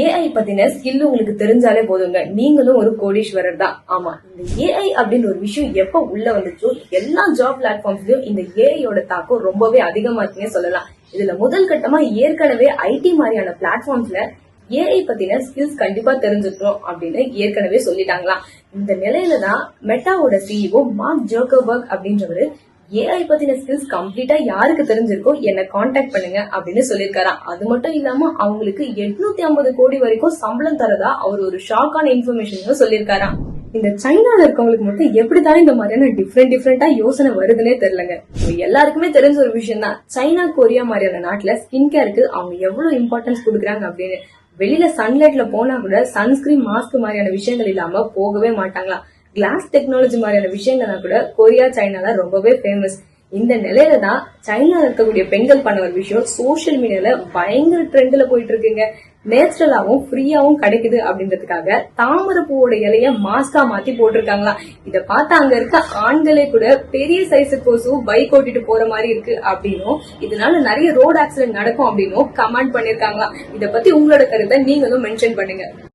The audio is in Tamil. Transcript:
ஏஐ பத்தின ஸ்கில் உங்களுக்கு தெரிஞ்சாலே போதுங்க, நீங்களும் ஒரு கோடீஸ்வரர் தான். ஆமா, இந்த ஏஐ அப்படின்னு ஒரு விஷயம் எப்ப உள்ள வந்துச்சோ எல்லா ஜாப் பிளாட்ஃபார்ம்ஸ்லயும் இந்த ஏஐயோட தாக்கம் ரொம்பவே அதிகமா இருக்குன்னே சொல்லலாம். இதுல முதல் கட்டமா ஏற்கனவே ஐடி மாதிரியான பிளாட்ஃபார்ம்ஸ்ல ஏஐ பத்தின ஸ்கில்ஸ் கண்டிப்பா தெரிஞ்சுக்கணும் அப்படின்னு ஏற்கனவே சொல்லிட்டாங்களாம். இந்த நிலையில தான் மெட்டாவோட சிஇஓ மார்க் ஜக்கர்பர்க் அப்படின்றவரு ஏஐ பத்தின ஸ்கில்ஸ் கம்ப்ளீட்டா யாருக்கு தெரிஞ்சிருக்கோ என்ன காண்டாக்ட் பண்ணுங்க அப்படின்னு சொல்லியிருக்காராம். அது மட்டும் இல்லாம அவங்களுக்கு 850 கோடி வரைக்கும் சம்பளம் தரதா அவர் ஒரு ஷாக்கான இன்ஃபர்மேஷன் சொல்லியிருக்காராம். இந்த சைனால இருக்கவங்களுக்கு மட்டும் எப்படித்தான் இந்த மாதிரியான டிஃப்ரெண்டா யோசனை வருதுன்னே தெரியலங்க. எல்லாருக்குமே தெரிஞ்ச ஒரு விஷயம் தான், சைனா கொரியா மாதிரியான நாட்டுல ஸ்கின் கேருக்கு அவங்க எவ்வளவு இம்பார்ட்டன்ஸ் கொடுக்குறாங்க அப்படின்னு. வெளியில சன்லைட்ல போனா கூட சன்ஸ்கிரீன் மாஸ்க் மாதிரியான விஷயங்கள் இல்லாம போகவே மாட்டாங்களாம். கிளாஸ் டெக்னாலஜி மாதிரியான விஷயங்கள்லாம் கூட கொரியா சைனால ரொம்பவே ஃபேமஸ். இந்த நிலையில தான் சைனால இருக்கக்கூடிய பெண்கள் பண்ண ஒரு விஷயம் சோசியல் மீடியால பயங்கர ட்ரெண்ட்ல போயிட்டு இருக்குங்க. நேச்சுரலாவும் ஃப்ரீயாவும் கிடைக்குது அப்படின்றதுக்காக தாமரை பூவோட இலைய மாஸ்கா மாத்தி போட்டிருக்காங்களாம். இத பார்த்து அங்க இருக்க ஆண்களே கூட பெரிய சைஸ் கோசும் பைக் ஓட்டிட்டு போற மாதிரி இருக்கு அப்படின்னும், இதனால நிறைய ரோட் ஆக்சிடென்ட் நடக்கும் அப்படின்னும் கமெண்ட் பண்ணிருக்காங்களாம். இத பத்தி உங்களோட கருத்தை நீங்களும் மென்ஷன் பண்ணுங்க.